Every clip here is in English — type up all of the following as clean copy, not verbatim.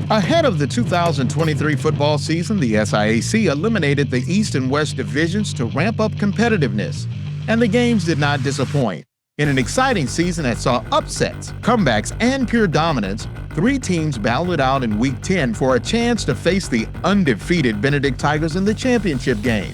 Ahead of the 2023 football season, the SIAC eliminated the East and West divisions to ramp up competitiveness, and the games did not disappoint. In an exciting season that saw upsets, comebacks, and pure dominance, 3 teams battled it out in Week 10 for a chance to face the undefeated Benedict Tigers in the championship game.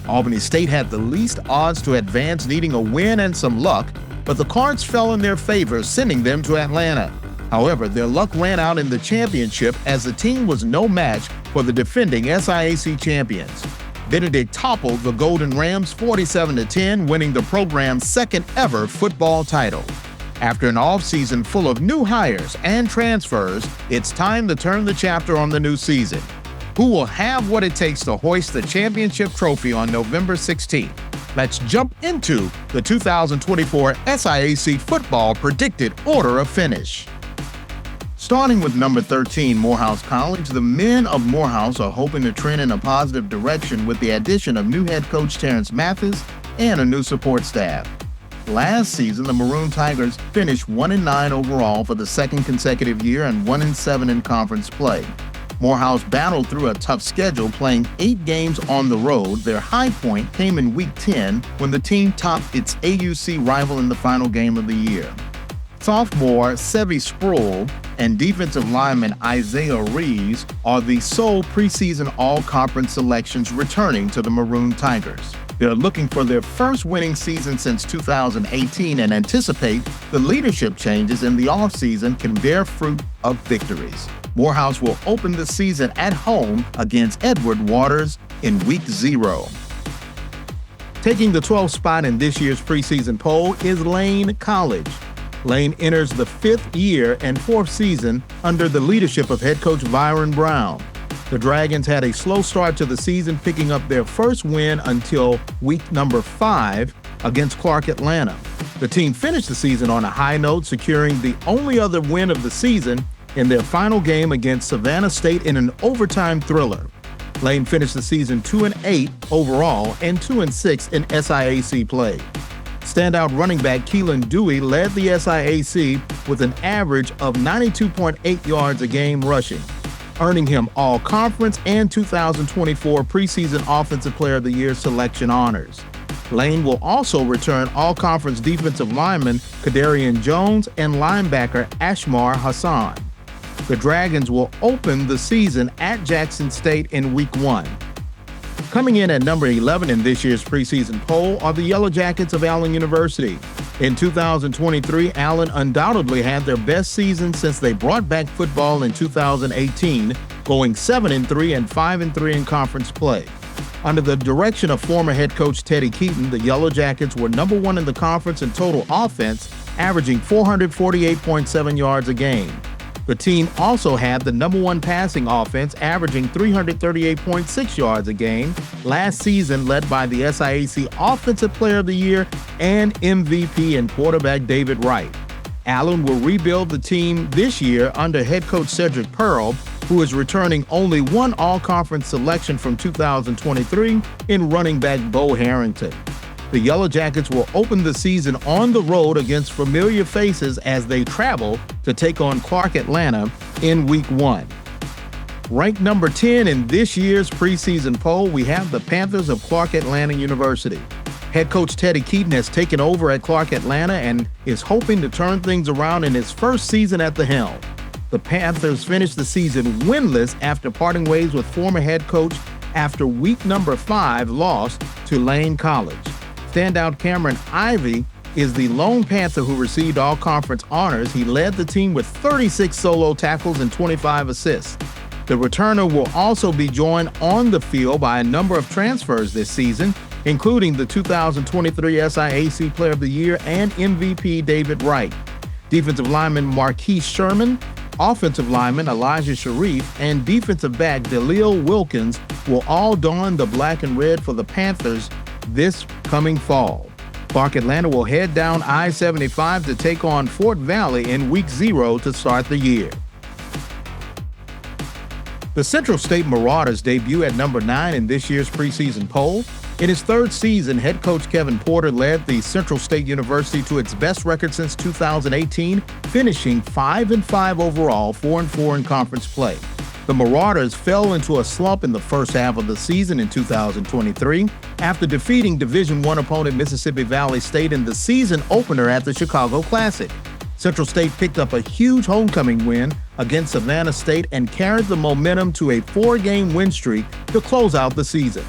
Albany State had the least odds to advance, needing a win and some luck, but the cards fell in their favor, sending them to Atlanta. However, their luck ran out in the championship as the team was no match for the defending SIAC champions. Benedict toppled the Golden Rams 47-10, winning the program's second-ever football title. After an offseason full of new hires and transfers, it's time to turn the chapter on the new season. Who will have what it takes to hoist the championship trophy on November 16th? Let's jump into the 2024 SIAC football predicted order of finish. Starting with number 13, Morehouse College, the men of Morehouse are hoping to trend in a positive direction with the addition of new head coach Terrence Mathis and a new support staff. Last season, the Maroon Tigers finished 1-9 overall for the second consecutive year and 1-7 in conference play. Morehouse battled through a tough schedule, playing 8 games on the road. Their high point came in Week 10 when the team topped its AUC rival in the final game of the year. Sophomore Sevi Sproul and defensive lineman Isaiah Reeves are the sole preseason all-conference selections returning to the Maroon Tigers. They're looking for their first winning season since 2018 and anticipate the leadership changes in the offseason can bear fruit of victories. Morehouse will open the season at home against Edward Waters in Week 0. Taking the 12th spot in this year's preseason poll is Lane College. Lane enters the 5th year and 4th season under the leadership of head coach Byron Brown. The Dragons had a slow start to the season, picking up their first win until week number 5 against Clark Atlanta. The team finished the season on a high note, securing the only other win of the season in their final game against Savannah State in an overtime thriller. Lane finished the season 2-8 overall and 2-6 in SIAC play. Standout running back Keelan Dewey led the SIAC with an average of 92.8 yards a game rushing, earning him All-Conference and 2024 preseason Offensive Player of the Year selection honors. Lane will also return All-Conference defensive lineman Kadarian Jones and linebacker Ashmar Hassan. The Dragons will open the season at Jackson State in Week 1. Coming in at number 11 in this year's preseason poll are the Yellow Jackets of Allen University. In 2023, Allen undoubtedly had their best season since they brought back football in 2018, going 7-3 and 5-3 in conference play. Under the direction of former head coach Teddy Keaton, the Yellow Jackets were number 1 in the conference in total offense, averaging 448.7 yards a game. The team also had the number 1 passing offense, averaging 338.6 yards a game, last season led by the SIAC Offensive Player of the Year and MVP and quarterback David Wright. Allen will rebuild the team this year under head coach Cedric Pearl, who is returning only 1 all-conference selection from 2023 in running back Bo Harrington. The Yellow Jackets will open the season on the road against familiar faces as they travel to take on Clark Atlanta in Week 1. Ranked number 10 in this year's preseason poll, we have the Panthers of Clark Atlanta University. Head coach Teddy Keaton has taken over at Clark Atlanta and is hoping to turn things around in his first season at the helm. The Panthers finished the season winless after parting ways with former head coach after week number 5 loss to Lane College. Standout Cameron Ivey is the lone Panther who received all-conference honors. He led the team with 36 solo tackles and 25 assists. The returner will also be joined on the field by a number of transfers this season, including the 2023 SIAC Player of the Year and MVP David Wright. Defensive lineman Marquise Sherman, offensive lineman Elijah Sharif, and defensive back Dalil Wilkins will all don the black and red for the Panthers this coming fall. Clark Atlanta will head down I-75 to take on Fort Valley in Week 0 to start the year. The Central State Marauders debut at number 9 in this year's preseason poll. In his third season, head coach Kevin Porter led the Central State University to its best record since 2018, finishing 5-5 overall, 4-4 in conference play. The Marauders fell into a slump in the first half of the season in 2023 after defeating Division I opponent Mississippi Valley State in the season opener at the Chicago Classic. Central State picked up a huge homecoming win against Savannah State and carried the momentum to a 4-game win streak to close out the season.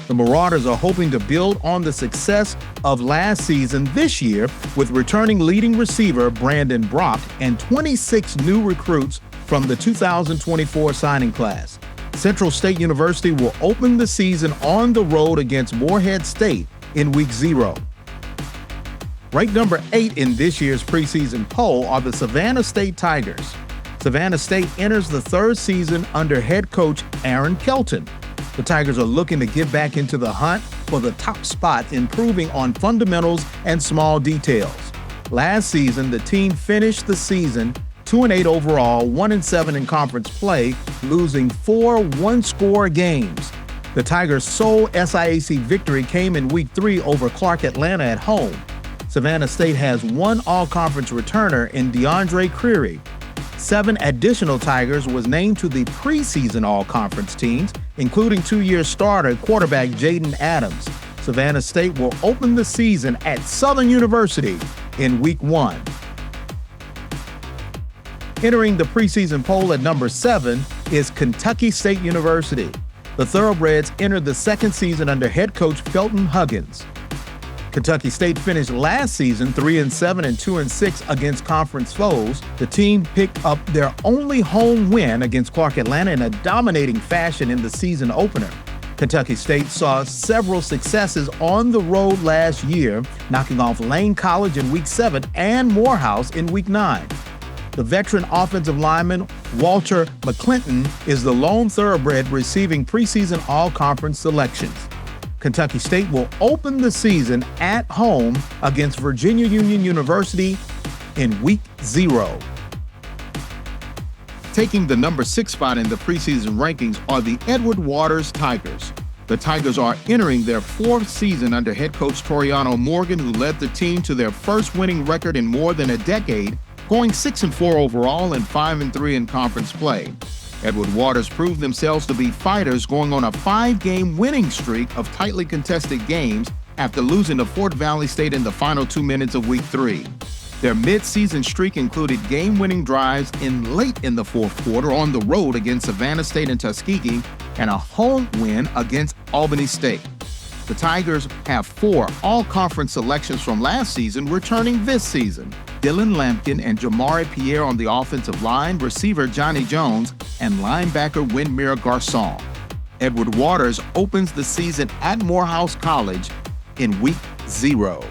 The Marauders are hoping to build on the success of last season this year with returning leading receiver Brandon Brock and 26 new recruits from the 2024 signing class. Central State University will open the season on the road against Morehouse State in Week 0. Ranked number 8 in this year's preseason poll are the Savannah State Tigers. Savannah State enters the third season under head coach Aaron Kelton. The Tigers are looking to get back into the hunt for the top spot, improving on fundamentals and small details. Last season, the team finished the season 2-8 overall, 1-7 in conference play, losing 4 one-score games. The Tigers' sole SIAC victory came in Week 3 over Clark Atlanta at home. Savannah State has one all-conference returner in DeAndre Creary. 7 additional Tigers was named to the preseason all-conference teams, including 2-year starter quarterback Jaden Adams. Savannah State will open the season at Southern University in Week 1. Entering the preseason poll at number 7 is Kentucky State University. The Thoroughbreds entered the second season under head coach Felton Huggins. Kentucky State finished last season 3-7 and 2-6 against conference foes. The team picked up their only home win against Clark Atlanta in a dominating fashion in the season opener. Kentucky State saw several successes on the road last year, knocking off Lane College in Week 7 and Morehouse in Week 9. The veteran offensive lineman Walter McClinton is the lone thoroughbred receiving preseason all-conference selections. Kentucky State will open the season at home against Virginia Union University in Week 0. Taking the number 6 spot in the preseason rankings are the Edward Waters Tigers. The Tigers are entering their 4th season under head coach Toriano Morgan, who led the team to their first winning record in more than a decade, going 6-4 overall and 5-3 in conference play. Edward Waters proved themselves to be fighters, going on a 5-game winning streak of tightly contested games after losing to Fort Valley State in the final 2 minutes of Week 3. Their mid-season streak included game-winning drives late in the fourth quarter on the road against Savannah State and Tuskegee, and a home win against Albany State. The Tigers have 4 all-conference selections from last season returning this season: Dylan Lampkin and Jamari Pierre on the offensive line, receiver Johnny Jones, and linebacker Winmere Garçon. Edward Waters opens the season at Morehouse College in Week 0.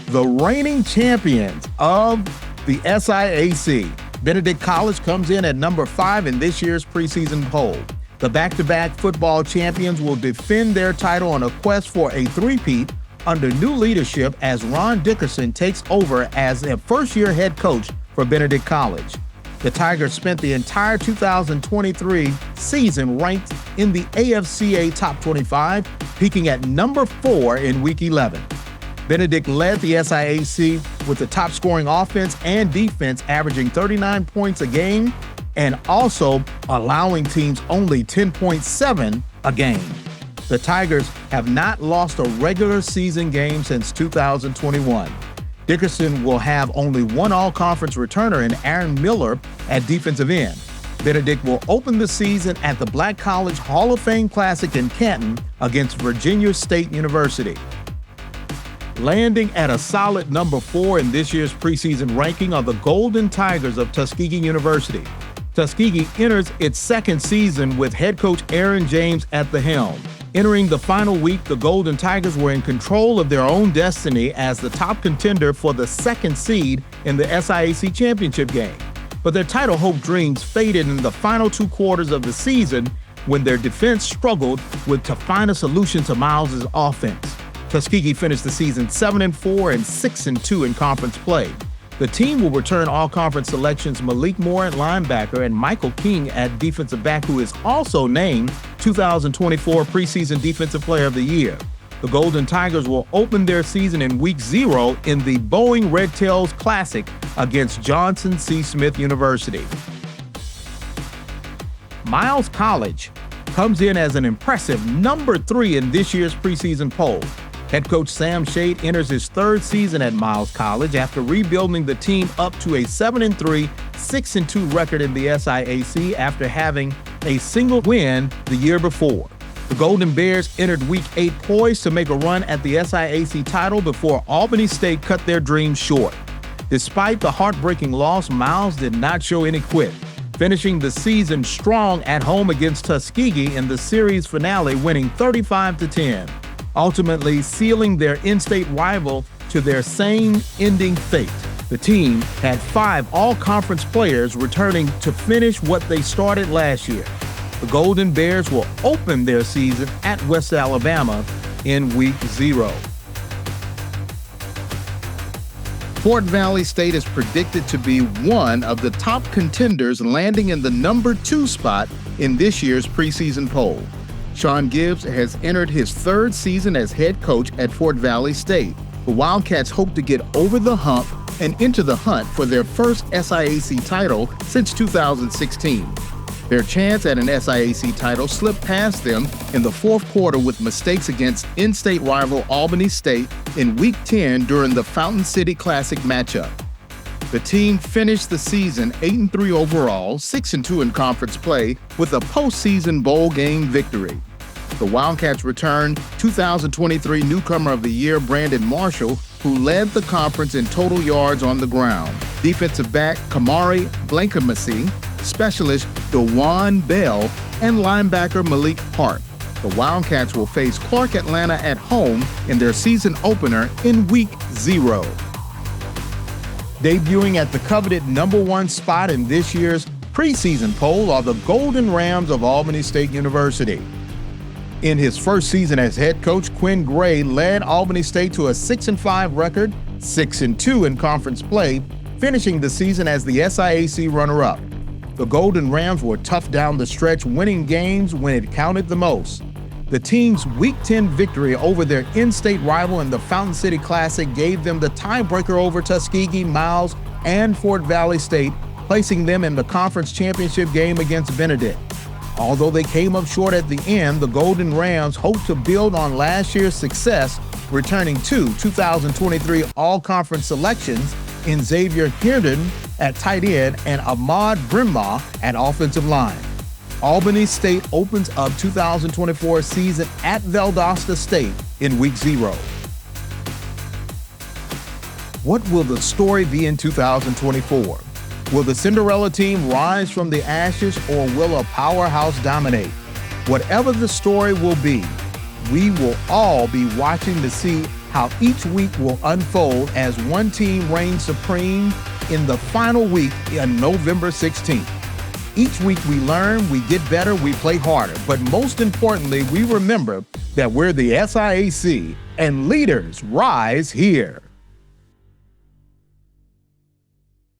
The reigning champions of the SIAC, Benedict College, comes in at number 5 in this year's preseason poll. The back-to-back football champions will defend their title on a quest for a three-peat under new leadership as Ron Dickerson takes over as their first-year head coach for Benedict College. The Tigers spent the entire 2023 season ranked in the AFCA Top 25, peaking at number 4 in Week 11. Benedict led the SIAC with the top-scoring offense and defense, averaging 39 points a game and also allowing teams only 10.7 a game. The Tigers have not lost a regular season game since 2021. Dickerson will have only one all-conference returner in Aaron Miller at defensive end. Benedict will open the season at the Black College Hall of Fame Classic in Canton against Virginia State University. Landing at a solid number 4 in this year's preseason ranking are the Golden Tigers of Tuskegee University. Tuskegee enters its second season with head coach Aaron James at the helm. Entering the final week, the Golden Tigers were in control of their own destiny as the top contender for the second seed in the SIAC championship game. But their title hope dreams faded in the final 2 quarters of the season when their defense struggled to find a solution to Miles' offense. Tuskegee finished the season 7-4 and 6-2 in conference play. The team will return all-conference selections Malik Moore at linebacker and Michael King at defensive back, who is also named 2024 preseason Defensive Player of the Year. The Golden Tigers will open their season in Week 0 in the Boeing Red Tails Classic against Johnson C. Smith University. Morehouse College comes in as an impressive number 3 in this year's preseason poll. Head coach Sam Shade enters his 3rd season at Morehouse College after rebuilding the team up to a 7-3, 6-2 record in the SIAC after having a single win the year before. The Golden Bears entered Week 8 poised to make a run at the SIAC title before Albany State cut their dreams short. Despite the heartbreaking loss, Miles did not show any quit, finishing the season strong at home against Tuskegee in the series finale, winning 35-10, ultimately sealing their in-state rival to their same-ending fate. The team had 5 all-conference players returning to finish what they started last year. The Golden Bears will open their season at West Alabama in Week 0. Fort Valley State is predicted to be one of the top contenders, landing in the number 2 spot in this year's preseason poll. Sean Gibbs has entered his 3rd season as head coach at Fort Valley State. The Wildcats hope to get over the hump and into the hunt for their first SIAC title since 2016. Their chance at an SIAC title slipped past them in the 4th quarter with mistakes against in-state rival Albany State in Week 10 during the Fountain City Classic matchup. The team finished the season 8-3 overall, 6-2 in conference play, with a postseason bowl game victory. The Wildcats returned 2023 Newcomer of the Year Brandon Marshall, who led the conference in total yards on the ground, defensive back Kamari Blankamasi, specialist DeJuan Bell, and linebacker Malik Park. The Wildcats will face Clark Atlanta at home in their season opener in Week 0. Debuting at the coveted number 1 spot in this year's preseason poll are the Golden Rams of Albany State University. In his 1st season as head coach, Quinn Gray led Albany State to a 6-5 record, 6-2 in conference play, finishing the season as the SIAC runner-up. The Golden Rams were tough down the stretch, winning games when it counted the most. The team's Week 10 victory over their in-state rival in the Fountain City Classic gave them the tiebreaker over Tuskegee, Miles, and Fort Valley State, placing them in the conference championship game against Benedict. Although they came up short at the end, the Golden Rams hope to build on last year's success, returning 2 2023 All-Conference selections in Xavier Herndon at tight end and Ahmad Brimma at offensive line. Albany State opens up 2024 season at Valdosta State in Week 0. What will the story be in 2024? Will the Cinderella team rise from the ashes, or will a powerhouse dominate? Whatever the story will be, we will all be watching to see how each week will unfold as one team reigns supreme in the final week on November 16th. Each week we learn, we get better, we play harder, but most importantly, we remember that we're the SIAC and leaders rise here.